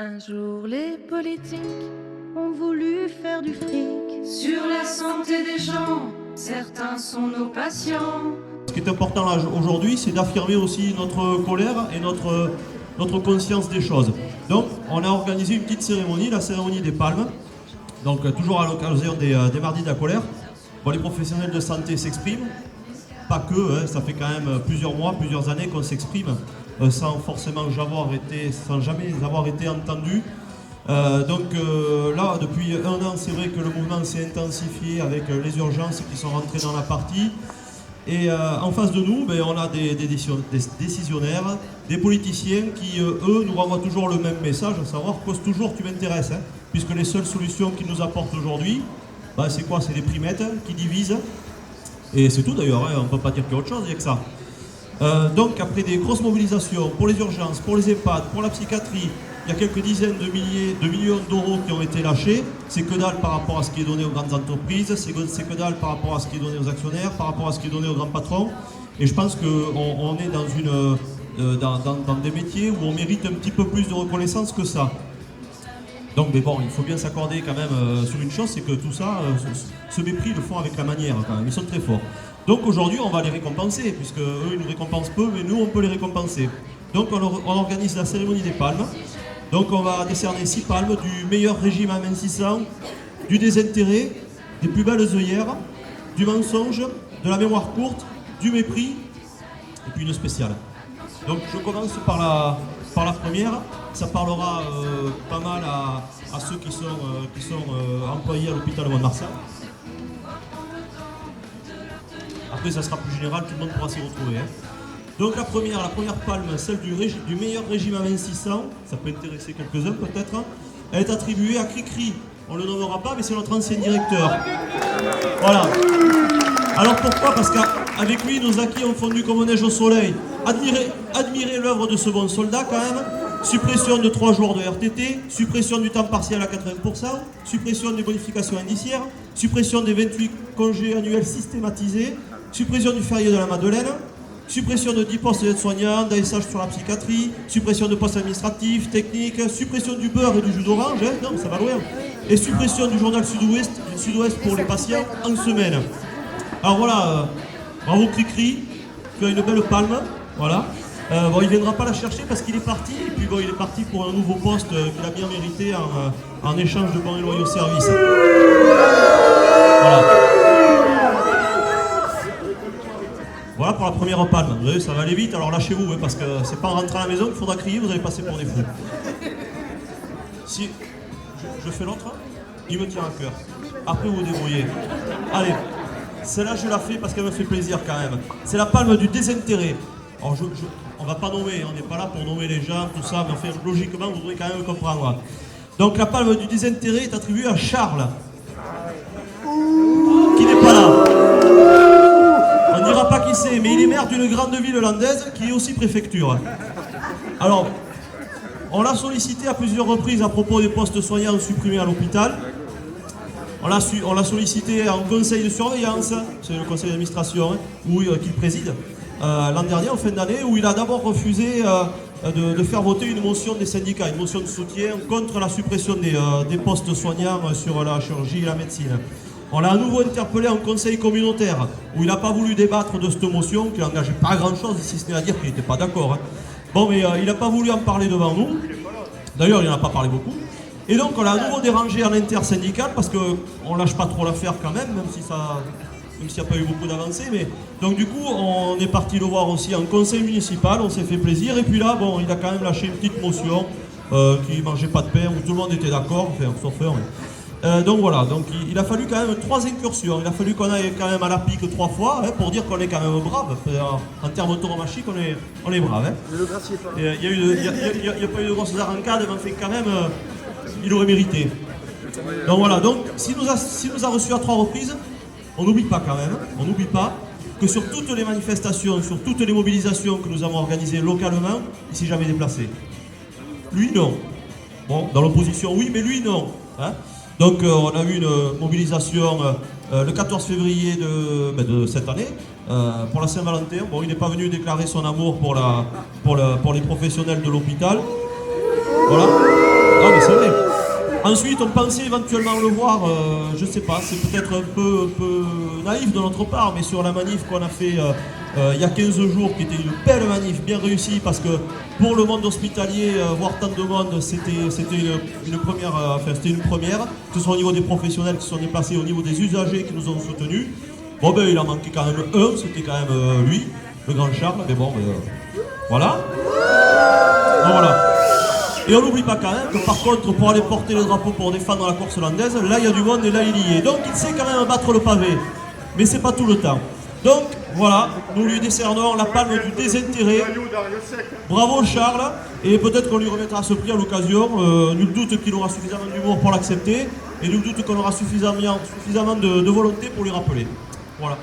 Un jour, les politiques ont voulu faire du fric sur la santé des gens. Certains sont nos patients. Ce qui est important là aujourd'hui, c'est d'affirmer aussi notre colère et notre conscience des choses. Donc, on a organisé une petite cérémonie, la cérémonie des palmes. Donc, toujours à l'occasion des mardis de la colère. Bon, les professionnels de santé s'expriment. Pas que, hein, ça fait quand même plusieurs mois, plusieurs années qu'on s'exprime sans forcément jamais avoir été entendu. Là, depuis un an, c'est vrai que le mouvement s'est intensifié avec les urgences qui sont rentrées dans la partie. Et en face de nous, on a des décisionnaires, des politiciens qui, eux, nous renvoient toujours le même message, à savoir « cause toujours, tu m'intéresses hein, ». Puisque les seules solutions qu'ils nous apportent aujourd'hui, c'est quoi? C'est des primettes qui divisent. Et c'est tout d'ailleurs, hein, on ne peut pas dire qu'il y a autre chose, il n'y a que ça. Donc après des grosses mobilisations pour les urgences, pour les EHPAD, pour la psychiatrie, il y a quelques dizaines de millions d'euros qui ont été lâchés. C'est que dalle par rapport à ce qui est donné aux grandes entreprises, c'est que dalle par rapport à ce qui est donné aux actionnaires, par rapport à ce qui est donné aux grands patrons. Et je pense qu'on est dans des métiers où on mérite un petit peu plus de reconnaissance que ça. Donc, mais bon, il faut bien s'accorder quand même sur une chose, c'est que tout ça, ce mépris, ils le font avec la manière quand même, ils sont très forts. Donc aujourd'hui, on va les récompenser, puisque eux, ils nous récompensent peu, mais nous, on peut les récompenser. Donc on organise la cérémonie des palmes. Donc on va décerner 6 palmes du meilleur régime amincissant, du désintérêt, des plus belles œillères, du mensonge, de la mémoire courte, du mépris, et puis une spéciale. Donc je commence par la première. Ça parlera pas mal à ceux qui sont employés à l'hôpital Mont-de-Marsan. Après, ça sera plus général, tout le monde pourra s'y retrouver. Hein. Donc la première palme, celle du meilleur régime amincissant, ça peut intéresser quelques-uns peut-être, elle est attribuée à Cricri. On ne le nommera pas, mais c'est notre ancien directeur. Voilà. Alors pourquoi? Parce qu'avec lui, nos acquis ont fondu comme neige au soleil. Admirez l'œuvre de ce bon soldat quand même. Suppression de 3 jours de RTT, suppression du temps partiel à 80%, suppression des bonifications indiciaires, suppression des 28 congés annuels systématisés, suppression du férié de la Madeleine, suppression de 10 postes d'aides-soignants, d'ASH sur la psychiatrie, suppression de postes administratifs, techniques, suppression du beurre et du jus d'orange, hein, non, ça va loin, et suppression du journal Sud-Ouest pour les patients en semaine. Alors voilà, bravo Cricri, tu as une belle palme, voilà. Il ne viendra pas la chercher parce qu'il est parti, et puis il est parti pour un nouveau poste qu'il a bien mérité en échange de bons et loyaux services. Voilà. Voilà pour la première palme. Vous voyez, ça va aller vite, alors lâchez-vous, hein, parce que c'est pas en rentrant à la maison qu'il faudra crier, vous allez passer pour des fous. Si je fais l'autre, il me tient à cœur. Après vous vous débrouillez. Allez, celle-là je la fais parce qu'elle me fait plaisir quand même. C'est la palme du désintérêt. Alors on va pas nommer, on n'est pas là pour nommer les gens, tout ça, mais enfin, logiquement, vous devrez quand même comprendre. Donc la palme du désintérêt est attribuée à Charles, qui n'est pas là. On ne dira pas qui c'est, mais il est maire d'une grande ville landaise qui est aussi préfecture. Alors, on l'a sollicité à plusieurs reprises à propos des postes soignants supprimés à l'hôpital. On l'a sollicité en conseil de surveillance, c'est le conseil d'administration qu'il préside. L'an dernier, en fin d'année, où il a d'abord refusé de faire voter une motion des syndicats, une motion de soutien contre la suppression des postes soignants sur la chirurgie et la médecine. On l'a à nouveau interpellé en conseil communautaire, où il n'a pas voulu débattre de cette motion, qui n'engageait pas grand-chose, si ce n'est à dire qu'il n'était pas d'accord. Hein. Bon, mais il n'a pas voulu en parler devant nous. D'ailleurs, il n'en a pas parlé beaucoup. Et donc, on l'a à nouveau dérangé en intersyndical, parce qu'on ne lâche pas trop l'affaire quand même, même s'il n'y a pas eu beaucoup d'avancées. Mais... Donc du coup, on est parti le voir aussi en conseil municipal, on s'est fait plaisir. Et puis là, bon, il a quand même lâché une petite motion qui ne mangeait pas de pain, où tout le monde était d'accord, enfin, sauf un. Donc voilà, donc il a fallu quand même 3 incursions. Il a fallu qu'on aille quand même à la pique 3 fois, hein, pour dire qu'on est quand même brave. En termes tauromachiques, on est brave. Hein. Il n'y a pas eu de grosses arrancades, mais enfin, quand même, il aurait mérité. Donc voilà, donc s'il nous a reçus à 3 reprises, on n'oublie pas quand même, on n'oublie pas que sur toutes les manifestations, sur toutes les mobilisations que nous avons organisées localement, il ne s'est jamais déplacé. Lui, non. Bon, dans l'opposition, oui, mais lui, non. Hein. Donc, on a eu une mobilisation le 14 février de cette année, pour la Saint-Valentin. Bon, il n'est pas venu déclarer son amour pour les professionnels de l'hôpital. Voilà. Ensuite, on pensait éventuellement le voir, je sais pas, c'est peut-être un peu naïf de notre part, mais sur la manif qu'on a fait il y a 15 jours, qui était une belle manif, bien réussie, parce que pour le monde hospitalier, voir tant de monde, c'était une première, c'était une première, que ce soit au niveau des professionnels qui se sont déplacés, au niveau des usagers qui nous ont soutenus. Bon ben il en manquait quand même un, c'était quand même lui, le grand Charles, mais bon, voilà. Bon, voilà. Et on n'oublie pas quand même que par contre, pour aller porter le drapeau pour défendre la course landaise, là il y a du monde et là il y est. Donc il sait quand même battre le pavé, mais c'est pas tout le temps. Donc voilà, nous lui décernons la palme du désintérêt. Bravo Charles, et peut-être qu'on lui remettra ce prix à l'occasion. Nul doute qu'il aura suffisamment d'humour pour l'accepter, et nul doute qu'on aura suffisamment de volonté pour lui rappeler. Voilà.